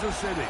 Kansas City.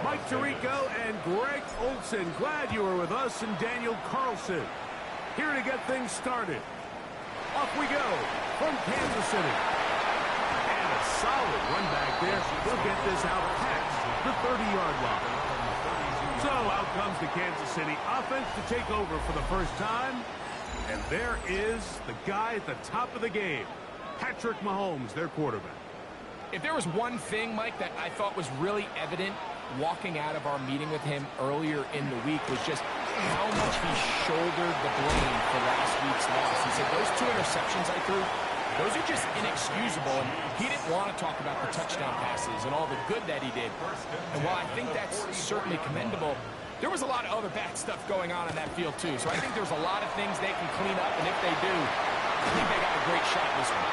Mike Tirico and Greg Olson, glad you were with us, and Daniel Carlson here to get things started. Off we go from Kansas City. And a solid run back there. He'll get this out past the 30-yard line. So out comes the Kansas City offense to take over for the first time. And there is the guy at the top of the game, Patrick Mahomes, their quarterback. If there was one thing, Mike, that I thought was really evident walking out of our meeting with him earlier in the week was just how much he shouldered the blame for last week's loss. He said those 2 interceptions I threw, those are just inexcusable, and he didn't want to talk about the touchdown passes and all the good that he did. And while I think that's certainly commendable, there was a lot of other bad stuff going on in that field too. So I think there's a lot of things they can clean up, and if they do, I think they got a great shot this one.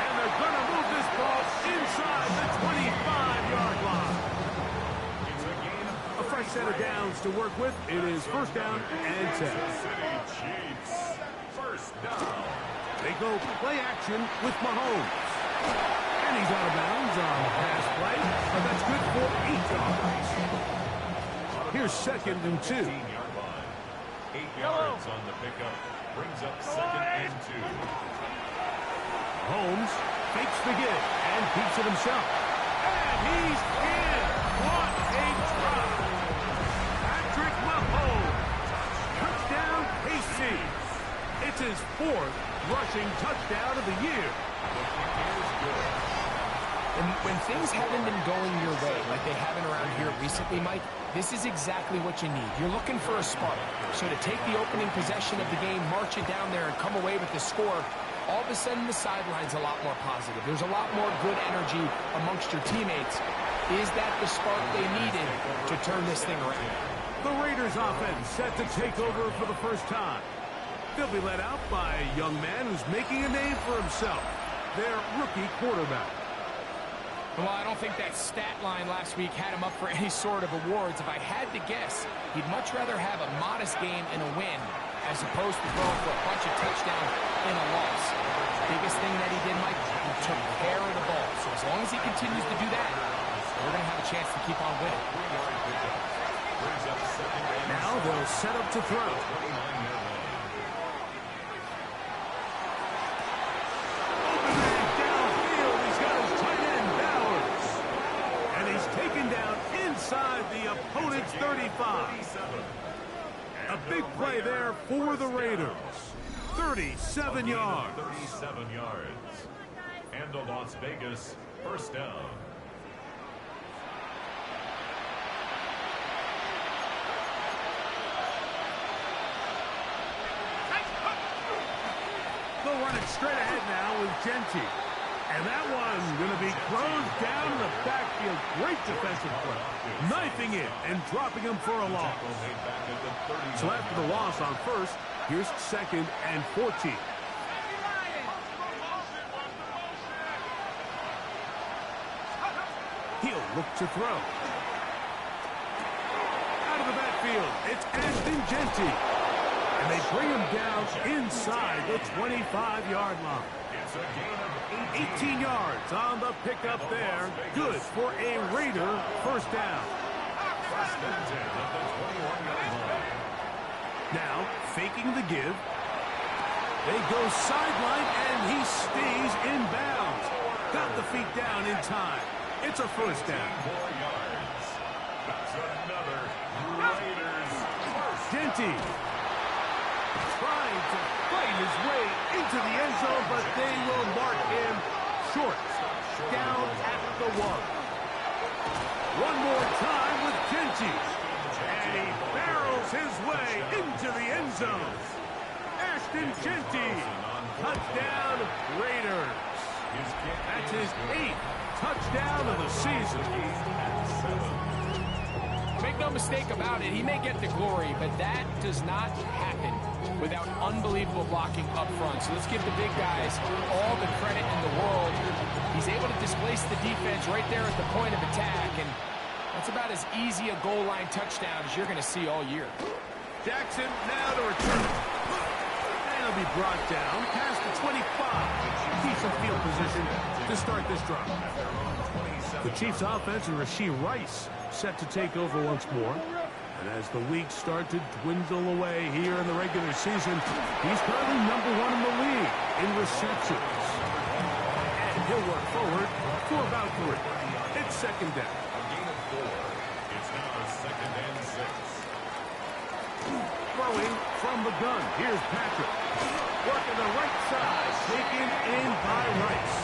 And they're going to move this ball inside the 25-yard line. A fresh set of downs to work with. It is first down and 10. First down. They go play action with Mahomes. And he's out of bounds on the pass play. But that's good for 8 yards. Here's second and 2. 8 yards on the pickup. Brings up second and 2. Holmes fakes the give and keeps it himself. And he's in. What a drop. Patrick Mahomes. Touchdown, KC. It's his 4th rushing touchdown of the year. And when things haven't been going your way, like they haven't around here recently, Mike, this is exactly what you need. You're looking for a spark. So to take the opening possession of the game, march it down there, and come away with the score, all of a sudden the sideline's a lot more positive. There's a lot more good energy amongst your teammates. Is that the spark they needed to turn this thing around? The Raiders offense set to take over for the first time. They'll be led out by a young man who's making a name for himself, their rookie quarterback. Well, I don't think that stat line last week had him up for any sort of awards. If I had to guess, he'd much rather have a modest game and a win as opposed to throwing for a bunch of touchdowns in a loss. Biggest thing that he did, Mike, he took care of the ball. So as long as he continues to do that, we're going to have a chance to keep on winning. Now they'll set up to throw. Inside the opponent's 35. A Big play there for the Raiders. 37 yards. 37 yards. And a Las Vegas first down. They'll run it straight ahead now with Genty. And that one's going to be closed down in the backfield. Great defensive play. Knifing it and dropping him for a loss. So after the loss on first, here's 2nd and 14. He'll look to throw. Out of the backfield, it's Ashton Genty. And they bring him down inside the 25-yard line. 18 yards on the pickup there. Good for a Raider first down. Now, faking the give. They go sideline, and he stays in bounds. Got the feet down in time. It's a first down. That's another Raiders first. Genty trying to fight his way into the end zone, but they will mark him short. Down at the 1. One more time with Genty. And he barrels his way into the end zone. Ashton Genty. Touchdown, Raiders. That's his 8th touchdown of the season. Make no mistake about it, he may get the glory, but that does not happen without unbelievable blocking up front. So let's give the big guys all the credit in the world. He's able to displace the defense right there at the point of attack, and that's about as easy a goal line touchdown as you're going to see all year. Jackson now to return. And he'll be brought down past the 25. Decent field position to start this drive. The Chiefs' offense and Rashee Rice set to take over once more. And as the weeks start to dwindle away here in the regular season, he's currently #1 in the league in receptions. And he'll work forward for about 3. It's 2nd down. A gain of 4. It's now 2nd and 6. Throwing from the gun. Here's Patrick. Working the right side. Taken in by Rice.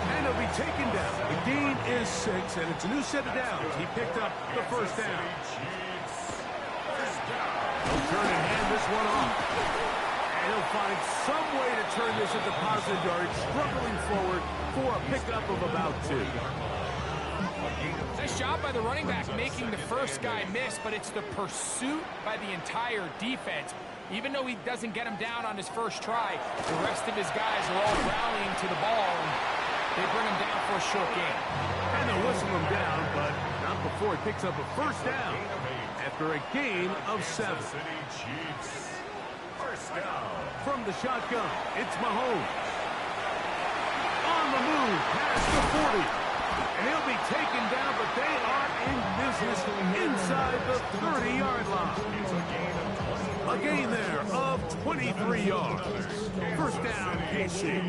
And he'll be taken down. The gain is 6, and it's a new set of downs. He picked up the first down. He'll turn and hand this one off. And he'll find some way to turn this into positive yards, struggling forward for a pickup of about 2. Nice job by the running back making the first guy miss, but it's the pursuit by the entire defense. Even though he doesn't get him down on his first try, the rest of his guys are all rallying to the ball, and they bring him down for a short gain. And they'll whistle him down, but not before he picks up a first down after a gain of 7. First down. From the shotgun, it's Mahomes. On the move, past the 40. And he'll be taken down, but they are in business inside the 30-yard line. A gain there of 23 yards. First down, KC.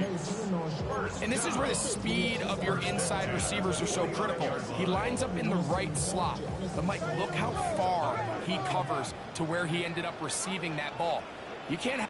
And this is where the speed of your inside receivers are so critical. He lines up in the right slot. But, Mike, look how far he covers to where he ended up receiving that ball. You can't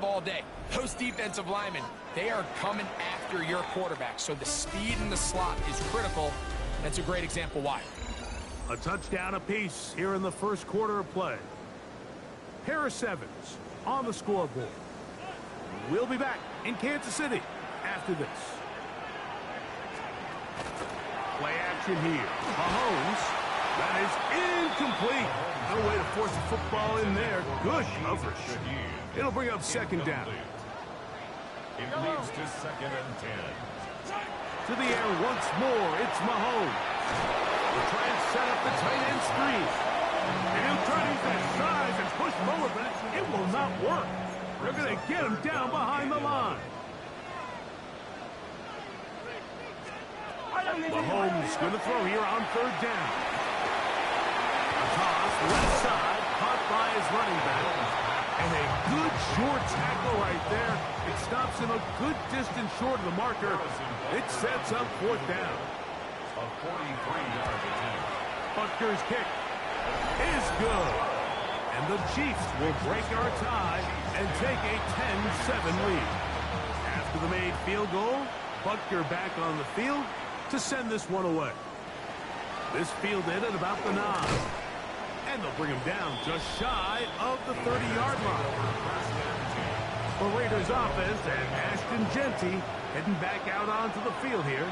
all day. Those defensive linemen, they are coming after your quarterback. So the speed in the slot is critical. That's a great example why. A touchdown apiece here in the first quarter of play. Harris Evans on the scoreboard. We'll be back in Kansas City after this. Play action here. Mahomes That is incomplete. No way to force a football in there. Good coverage. It'll bring up second down. It leads to 2nd and 10. To the air once more. It's Mahomes. We'll try and set up the tight end screen. And he'll try to use that size and push forward, but it will not work. They're going to get him down behind the line. Mahomes going to throw here on 3rd down. A toss, left side, caught by his running back. And a good short tackle right there. It stops him a good distance short of the marker. It sets up 4th down. A 43-yard attempt. Butker's kick is good. And the Chiefs will break our tie and take a 10-7 lead. After the made field goal, Butker back on the field to send this one away. This fielded at about the 9. And they'll bring him down just shy of the 30-yard line. The Raiders offense and Ashton Genty heading back out onto the field here.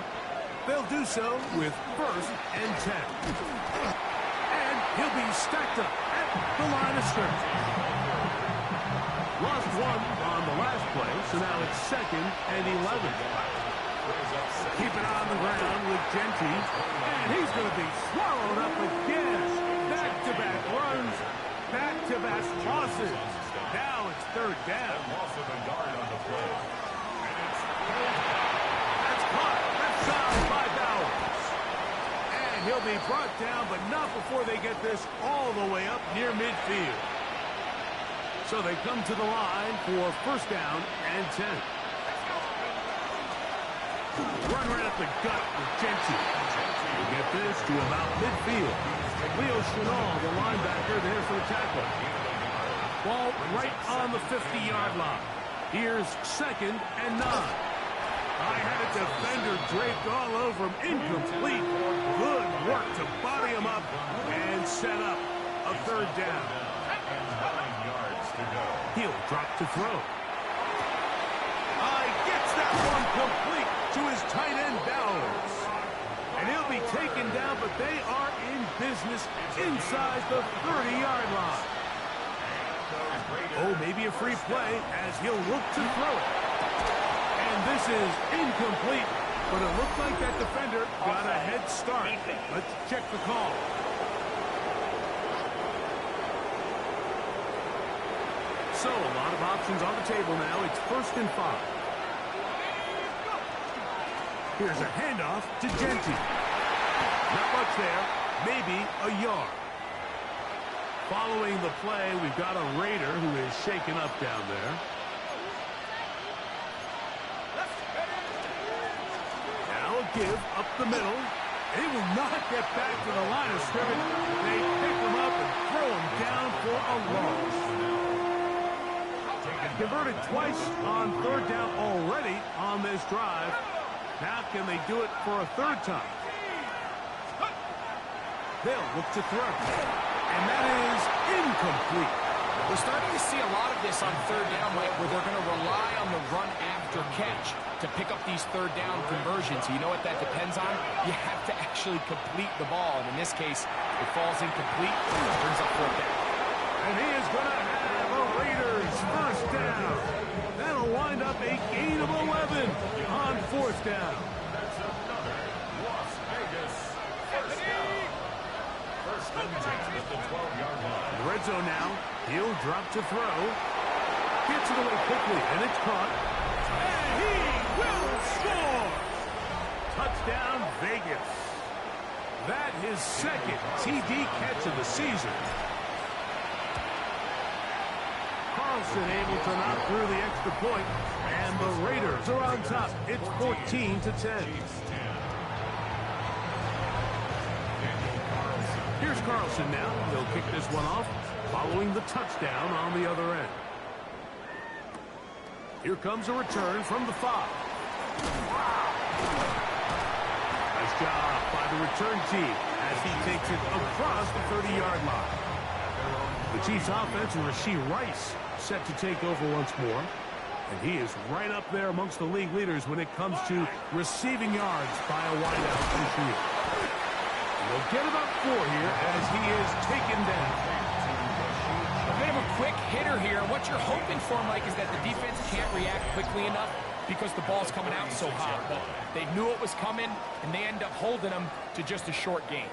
They'll do so with 1st and 10. And he'll be stacked up at the line of scrimmage. Lost 1 on the last play, so now it's 2nd and 11. Keep it on the ground with Genty. And he's going to be swallowed up again. Back-to-back runs, back-to-back tosses. Now it's 3rd down. Loss of a yard on the play. That's caught. Left side by Bowers. And he'll be brought down, but not before they get this all the way up near midfield. So they come to the line for 1st down and 10. Run right up the gut with Genty. We'll get this to about midfield. Leo Chenal, the linebacker, there for the tackle. Ball right on the 50-yard line. Here's 2nd and 9. I had a defender draped all over him. Incomplete. Good work to body him up and set up a 3rd down. And 9 yards to go. He'll drop to throw. Gets that one complete to his tight end, Bowers. And he'll be taken down, but they are in business inside the 30-yard line. Oh, maybe a free play as he'll look to throw it. And this is incomplete, but it looked like that defender got a head start. Let's check the call. So, a lot of options on the table now. It's 1st and 5. Here's a handoff to Genty. Not much there. Maybe a yard. Following the play, we've got a Raider who is shaken up down there. Now a give up the middle. He will not get back to the line of scrimmage. They pick him up and throw him down for a loss. Converted twice on 3rd down already on this drive. Now can they do it for a 3rd time? They'll look to throw. And that is incomplete. We're starting to see a lot of this on 3rd down, Mike, where they're going to rely on the run after catch to pick up these 3rd down conversions. You know what that depends on? You have to actually complete the ball. And in this case, it falls incomplete, brings up 4th down. And he is going to have a Raiders 1st down. That'll wind up a gain of 11 on 4th down. That's another Las Vegas 1st down. 1st and 10 at the 12-yard line. In the red zone now. He'll drop to throw. Gets it away quickly, and it's caught. And he will score! Touchdown, Vegas. That his 2nd TD catch of the season. Carlson able to knock through the extra point, and the Raiders are on top. It's 14-10. Here's Carlson now. He'll kick this one off, following the touchdown on the other end. Here comes a return from the 5. Nice job by the return team as he takes it across the 30-yard line. The Chiefs offense and Rashee Rice set to take over once more. And he is right up there amongst the league leaders when it comes to receiving yards by a wideout this year. We'll get about 4 here as he is taken down. A bit of a quick hitter here. What you're hoping for, Mike, is that the defense can't react quickly enough because the ball's coming out so hot. But they knew it was coming, and they end up holding them to just a short gain.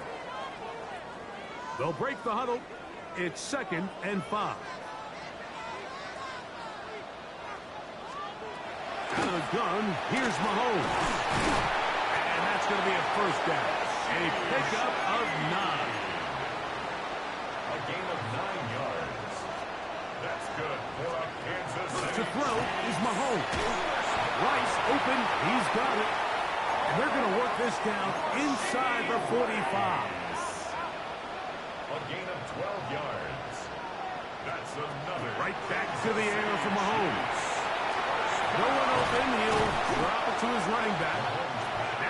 They'll break the huddle. It's 2nd and 5. Out of the gun, here's Mahomes. And that's going to be a first down. A pickup of 9. A gain of 9 yards. That's good for a Kansas City. To throw is Mahomes. Rice open. He's got it. And they're going to work this down inside the 45. A gain of 12 yards. That's another. Right back to the air for Mahomes. No one open. He'll drop it to his running back.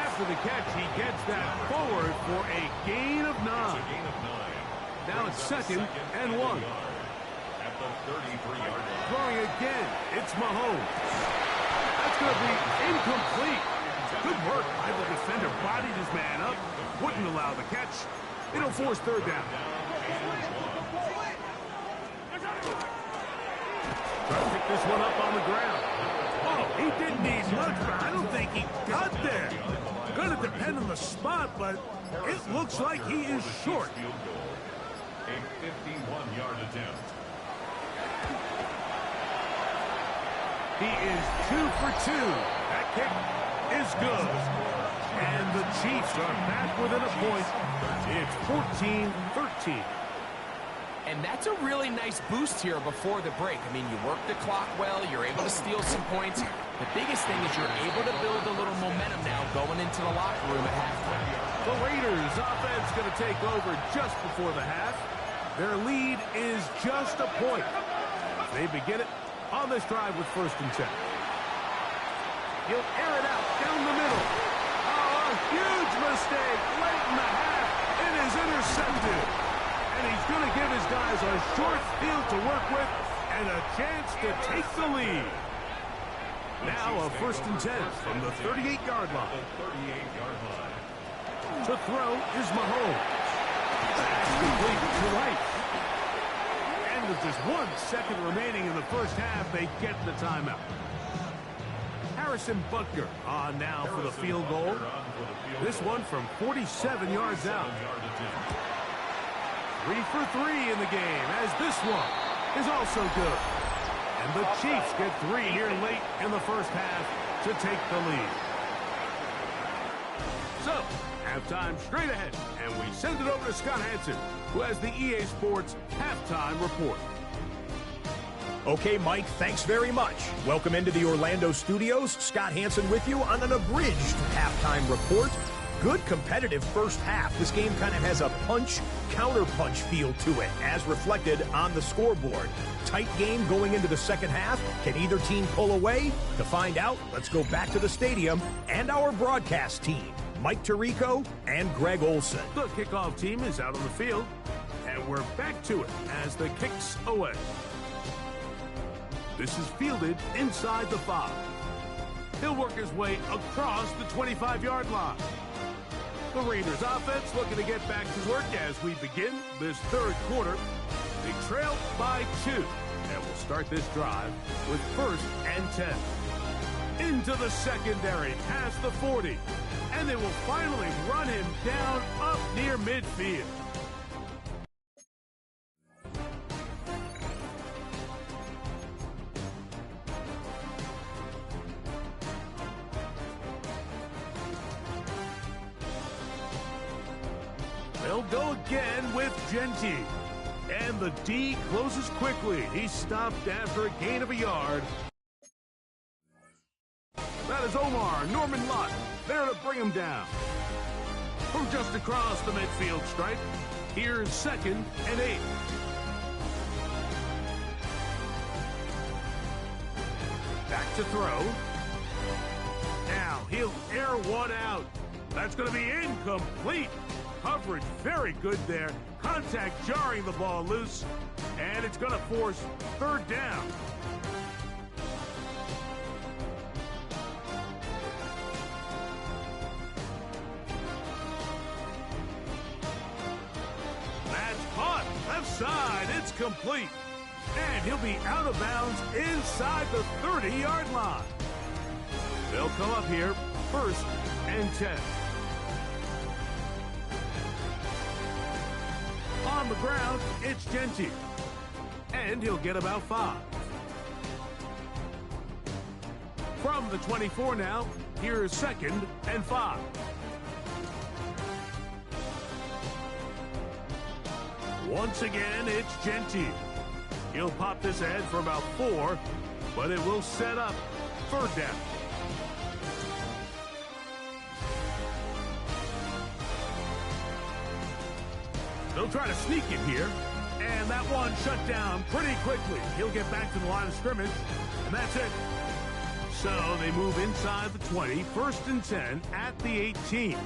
After the catch, he gets that forward for a gain of 9. It's a gain of 9. Now it's 2nd and 1. At the 33-yard line. Throwing again. It's Mahomes. That's going to be incomplete. Good work by the defender. Bodied his man up. Wouldn't allow the catch. It'll force 3rd down. Trying to pick this one up on the ground. Oh, he didn't need much, but I don't think he got there. Going to depend on the spot, but it looks like he is short. A 51-yard attempt. He is 2 for 2. That kick is good. And the Chiefs are back within a point. It's 14-13. And that's a really nice boost here before the break. I mean, you work the clock well, you're able to steal some points. The biggest thing is you're able to build a little momentum now going into the locker room at halftime. The Raiders offense going to take over just before the half. Their lead is just a point. They begin it on this drive with 1st and 10. He'll air it out down the middle. Oh, a huge mistake late in the half. It is intercepted. And he's going to give his guys a short field to work with and a chance to take the lead. Now a 1st and 10 from the 38-yard line. To throw is Mahomes. That's complete to Rice. And with just 1 second remaining in the first half, they get the timeout. Harrison Butker on now for the field goal. This one from 47 yards out. 3 for 3 in the game, as this one is also good. And the Chiefs get 3 here late in the first half to take the lead. So, halftime straight ahead, and we send it over to Scott Hansen, who has the EA Sports halftime report. Okay, Mike, thanks very much. Welcome into the Orlando studios. Scott Hansen with you on an abridged halftime report. Good competitive first half. This game kind of has a punch-counter-punch feel to it, as reflected on the scoreboard. Tight game going into the second half. Can either team pull away? To find out, let's go back to the stadium and our broadcast team, Mike Tirico and Greg Olson. The kickoff team is out on the field, and we're back to it as the kicks away. This is fielded inside the 5. He'll work his way across the 25-yard line. The Raiders offense looking to get back to work as we begin this 3rd quarter. They trail by 2, and we'll start this drive with 1st and 10. Into the secondary, past the 40, and they will finally run him down up near midfield. They'll go again with Genty. And the D closes quickly. He stopped after a gain of a yard. That is Omar Norman Lott there to bring him down. From just across the midfield stripe, here's 2nd and 8. Back to throw. Now he'll air one out. That's going to be incomplete. Coverage very good there. Contact jarring the ball loose. And it's going to force 3rd down. Left side, it's complete. And he'll be out of bounds inside the 30-yard line. They'll come up here, 1st and 10. On the ground, it's Gentile. And he'll get about 5. From the 24 now, here's 2nd and 5. Once again, it's Gentile. He'll pop this ahead for about 4, but it will set up 3rd down. They'll try to sneak it here, and that one shut down pretty quickly. He'll get back to the line of scrimmage, and that's it. So they move inside the 20, 1st and 10 at the 18.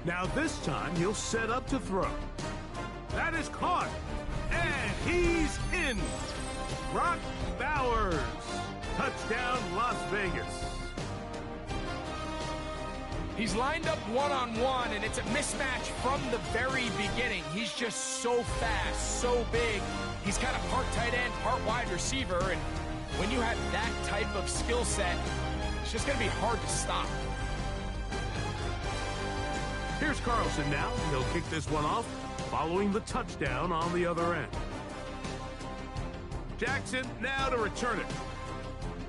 Now this time he'll set up to throw. That is caught, and he's in. Brock Bowers, touchdown Las Vegas. He's lined up one-on-one, and it's a mismatch from the very beginning. He's just so fast, so big. He's kind of part tight end, part wide receiver, and when you have that type of skill set, it's just going to be hard to stop. Here's Carlson now. He'll kick this one off, following the touchdown on the other end. Jackson now to return it.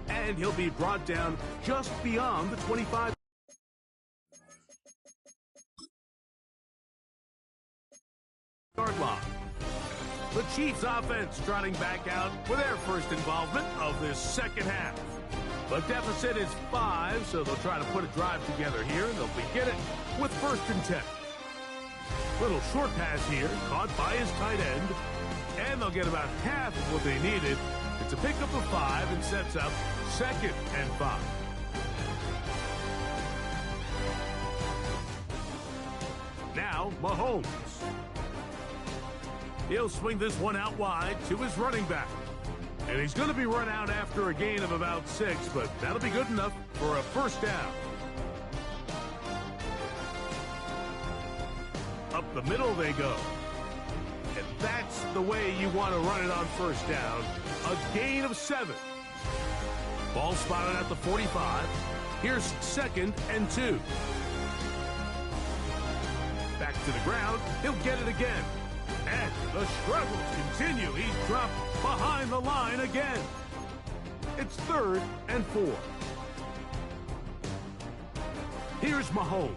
And he'll be brought down just beyond the 25. Yard line. The Chiefs offense trotting back out for their first involvement of this second half. The deficit is 5, so they'll try to put a drive together here, and they'll begin it with 1st and 10. Little short pass here, caught by his tight end, and they'll get about half of what they needed. It's a pickup of 5 and sets up 2nd and 5. Now, Mahomes. He'll swing this one out wide to his running back. And he's going to be run out after a gain of about 6, but that'll be good enough for a 1st down. Up the middle they go. And that's the way you want to run it on 1st down. A gain of 7. Ball spotted at the 45. Here's 2nd and 2. Back to the ground. He'll get it again. And the struggles continue. He's dropped behind the line again. It's 3rd and 4. Here's Mahomes.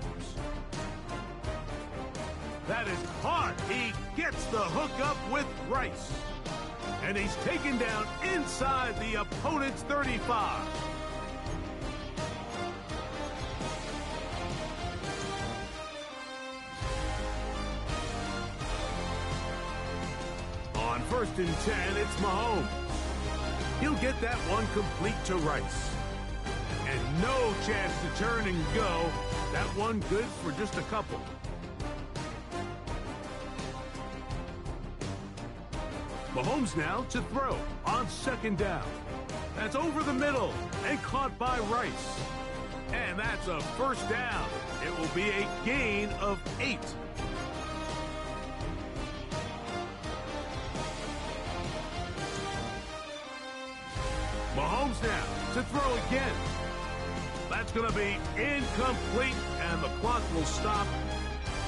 That is caught. He gets the hook up with Rice. And he's taken down inside the opponent's 35. On 1st and 10, it's Mahomes. He'll get that one complete to Rice. And no chance to turn and go. That one good for just a couple. Mahomes now to throw on 2nd down. That's over the middle and caught by Rice. And that's a 1st down. It will be a gain of 8. Mahomes now to throw again. That's going to be incomplete, and the clock will stop.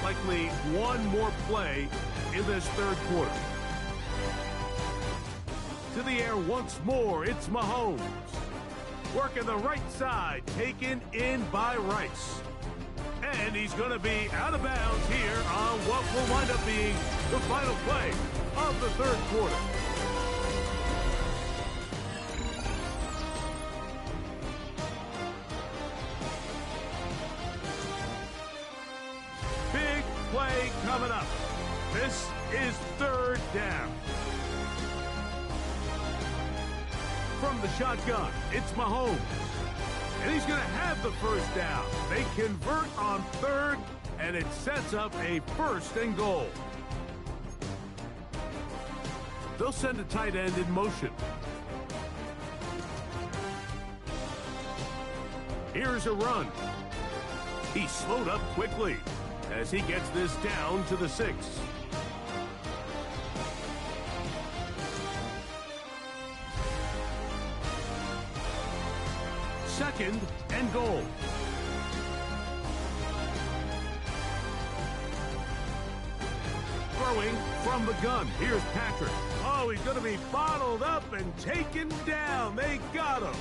Likely one more play in this 3rd quarter. To the air once more, it's Mahomes. Working the right side, taken in by Rice. And he's going to be out of bounds here on what will wind up being the final play of the 3rd quarter. Big play coming up. This is 3rd down. From the shotgun, it's Mahomes. And he's going to have the 1st down. They convert on 3rd, and it sets up a 1st and goal. They'll send a tight end in motion. Here's a run. He slowed up quickly. as he gets this down to the 6. Second and goal. Throwing from the gun. Here's Patrick. Oh, he's going to be bottled up and taken down. They got him.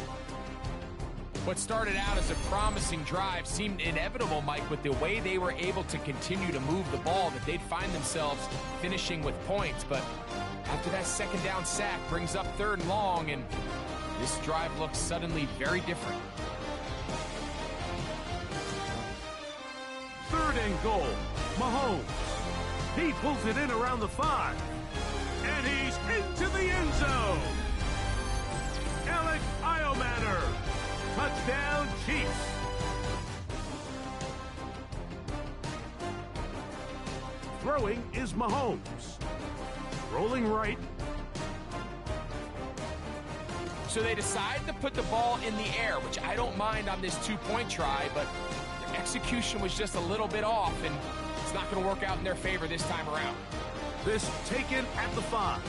What started out as a promising drive seemed inevitable, Mike, with the way they were able to continue to move the ball, that they'd find themselves finishing with points. But after that second down sack brings up 3rd and long, and this drive looks suddenly very different. 3rd and goal. Mahomes. He pulls it in around the 5. And he's into the end zone. Alec Iomanner. Touchdown, Chiefs. Throwing is Mahomes. Rolling right. So they decide to put the ball in the air, which I don't mind on this 2-point try, but their execution was just a little bit off, and it's not going to work out in their favor this time around. This taken at the 5.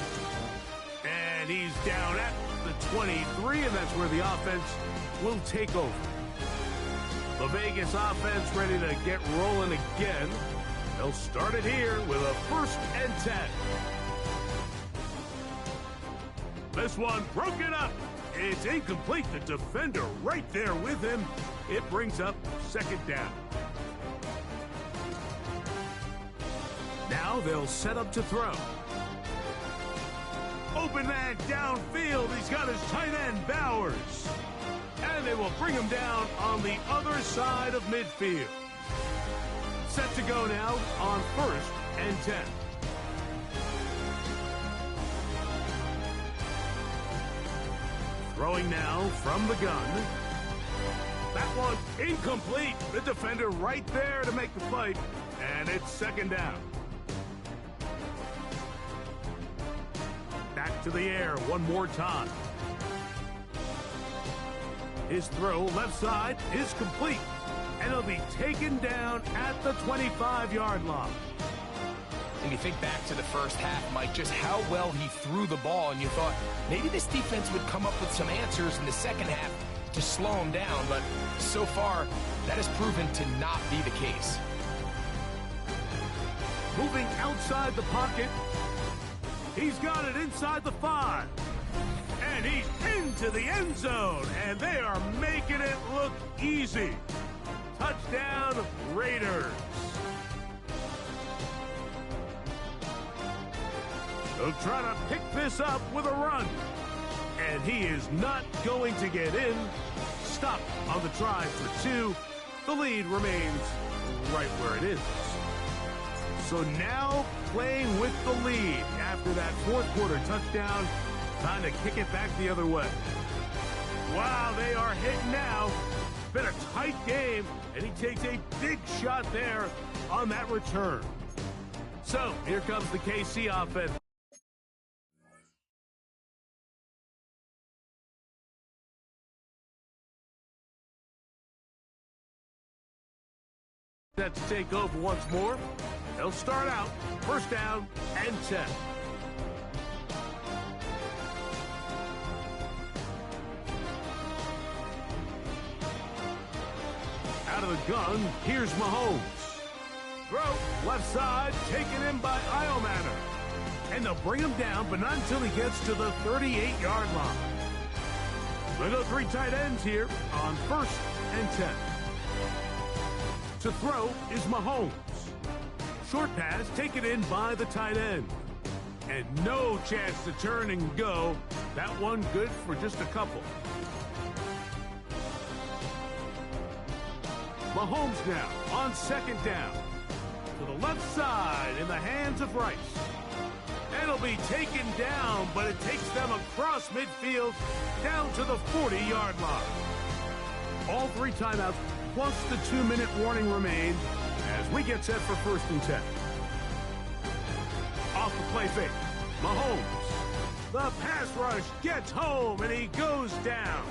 And he's down at the 23, and that's where the offense will take over. The Vegas offense ready to get rolling again. They'll start it here with a 1st and 10. This one broken up. It's incomplete. The defender right there with him. It brings up 2nd down. Now they'll set up to throw. Open man downfield. He's got his tight end, Bowers. And they will bring him down on the other side of midfield. Set to go now on 1st and 10. Throwing now from the gun. That one incomplete. The defender right there to make the play. And it's 2nd down. Back to the air one more time. His throw left side is complete. And he'll be taken down at the 25-yard line. And you think back to the first half, Mike, just how well he threw the ball, and you thought maybe this defense would come up with some answers in the second half to slow him down, but so far that has proven to not be the case. Moving outside the pocket. He's got it inside the 5. And he's into the end zone, and they are making it look easy. Touchdown, Raiders. They'll try to pick this up with a run. And he is not going to get in. Stop on the try for 2. The lead remains right where it is. So now playing with the lead after that 4th quarter touchdown. Time to kick it back the other way. Wow, they are hitting now. Been a tight game, and he takes a big shot there on that return. So here comes the KC offense. Set to take over once more. They'll start out 1st down and 10. Out of the gun, here's Mahomes. Throw, left side, taken in by Iomanner. And they'll bring him down, but not until he gets to the 38-yard line. They'll go 3 tight ends here on 1st and 10. To throw is Mahomes. Short pass taken in by the tight end. And no chance to turn and go. That one good for just a couple. Mahomes now on 2nd down. To the left side in the hands of Rice. And it'll be taken down, but it takes them across midfield down to the 40-yard line. All 3 timeouts plus the 2-minute warning remain as we get set for 1st and 10. Off the play fake. Mahomes. The pass rush gets home, and he goes down.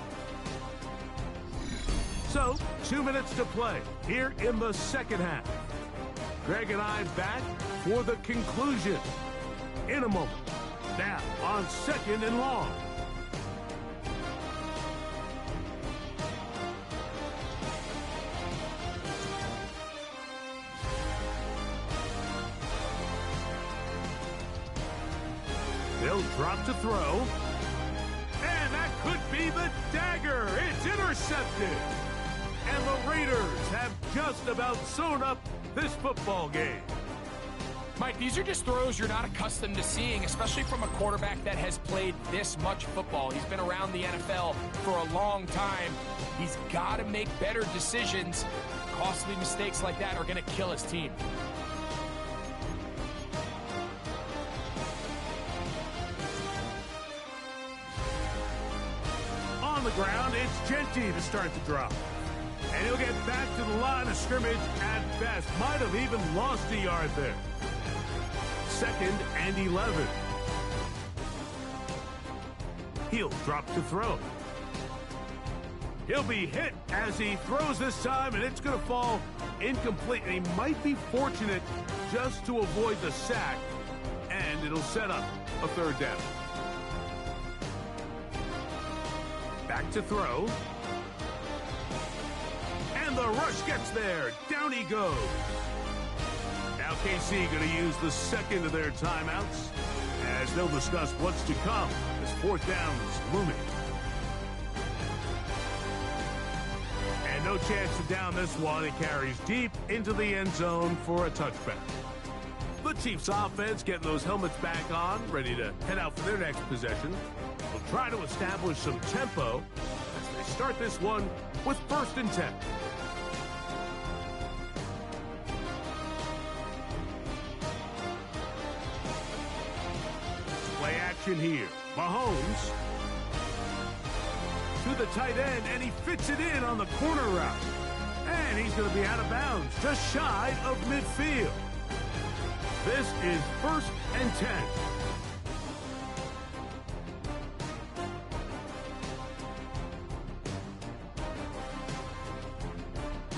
So, 2 minutes to play here in the second half. Greg and I back for the conclusion in a moment. Now on 2nd and long. They'll drop to throw. And that could be the dagger. It's intercepted. And the Raiders have just about sewn up this football game. Mike, these are just throws you're not accustomed to seeing, especially from a quarterback that has played this much football. He's been around the NFL for a long time. He's got to make better decisions. Costly mistakes like that are going to kill his team. On the ground, it's Genty to start the drop. And he'll get back to the line of scrimmage at best. Might have even lost a yard there. 2nd and 11. He'll drop to throw. He'll be hit as he throws this time, and it's going to fall incomplete. And he might be fortunate just to avoid the sack, and it'll set up a 3rd down. Back to throw. And the rush gets there. Down he goes. Now KC going to use the 2nd of their timeouts as they'll discuss what's to come as 4th down is looming. And no chance to down this one. It carries deep into the end zone for a touchback. The Chiefs offense getting those helmets back on, ready to head out for their next possession. Will try to establish some tempo as they start this one with 1st and 10. Play action here. Mahomes to the tight end, and he fits it in on the corner route. And he's going to be out of bounds, just shy of midfield. This is 1st and 10.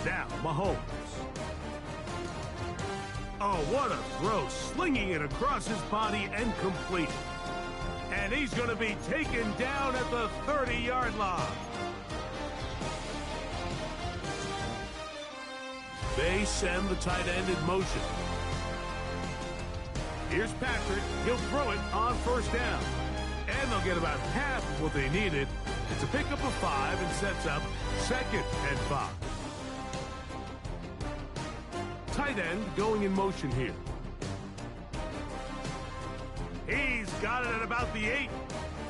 Now, Mahomes. Oh, what a throw. Slinging it across his body and complete. And he's going to be taken down at the 30-yard line. They send the tight end in motion. Here's Patrick. He'll throw it on 1st down. And they'll get about half of what they needed. It's a pickup of 5 and sets up 2nd and 5. Tight end going in motion here. He's got it at about the 8.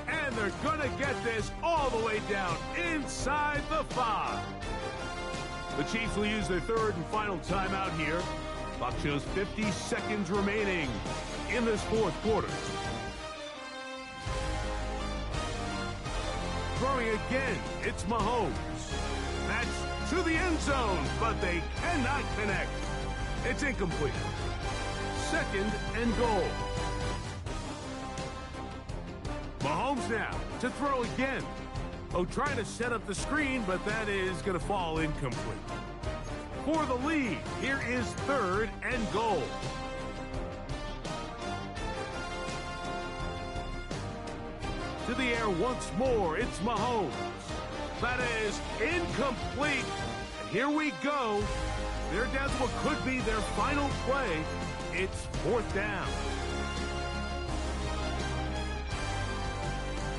And they're going to get this all the way down inside the 5. The Chiefs will use their 3rd and final timeout here. Clock shows 50 seconds remaining in this 4th quarter. Throwing again, it's Mahomes. That's to the end zone, but they cannot connect. It's incomplete. 2nd and goal. Mahomes now to throw again. Oh, trying to set up the screen, but that is going to fall incomplete. For the lead, here is 3rd and goal. To the air once more, it's Mahomes. That is incomplete. And here we go. They're down to what could be their final play. It's 4th down.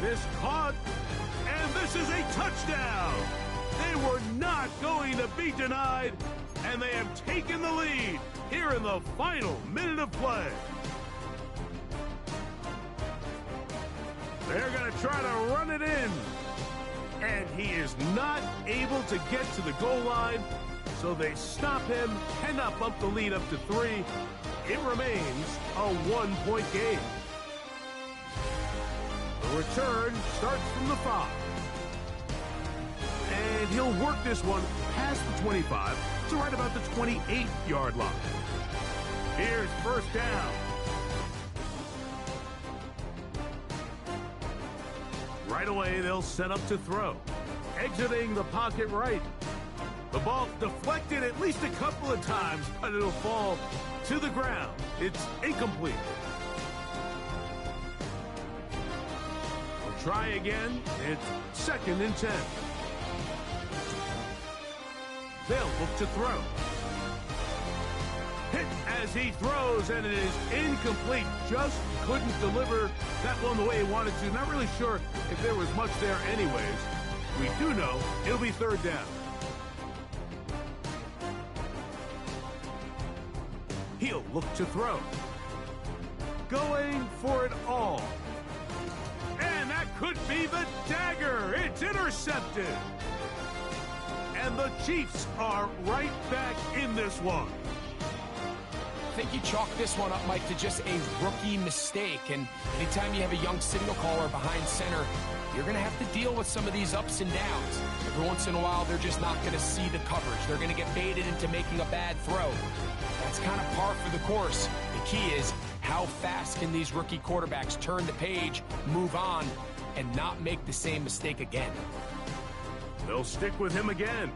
This caught, and this is a touchdown. They were not going to be denied, and they have taken the lead here in the final minute of play. They're going to try to run it in, and he is not able to get to the goal line, so they stop him, and up the lead up to 3. It remains a 1-point game. The return starts from the 5. And he'll work this one past the 25 to right about the 28-yard line. Here's 1st down. Right away, they'll set up to throw. Exiting the pocket right. The ball deflected at least a couple of times, but it'll fall to the ground. It's incomplete. We'll try again. It's 2nd and 10. They'll look to throw. Hit as he throws, and it is incomplete. Just couldn't deliver that one the way he wanted to. Not really sure if there was much there anyways. We do know it'll be 3rd down. He'll look to throw. Going for it all. And that could be the dagger. It's intercepted. And the Chiefs are right back in this one. I think you chalk this one up, Mike, to just a rookie mistake. And anytime you have a young signal caller behind center, you're going to have to deal with some of these ups and downs. Every once in a while, they're just not going to see the coverage. They're going to get baited into making a bad throw. That's kind of par for the course. The key is how fast can these rookie quarterbacks turn the page, move on, and not make the same mistake again. They'll stick with him again.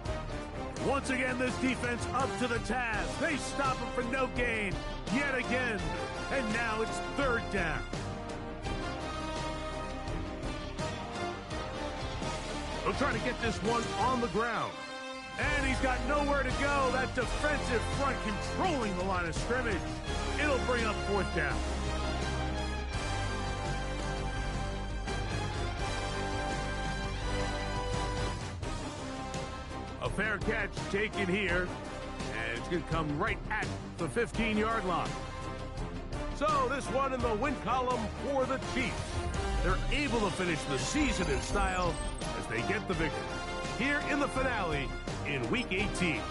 Once again, this defense up to the task. They stop him for no gain yet again. And now it's 3rd down. They'll try to get this one on the ground. And he's got nowhere to go. That defensive front controlling the line of scrimmage. It'll bring up 4th down. A fair catch taken here, and it's going to come right at the 15-yard line. So this one in the win column for the Chiefs. They're able to finish the season in style as they get the victory here in the finale in Week 18.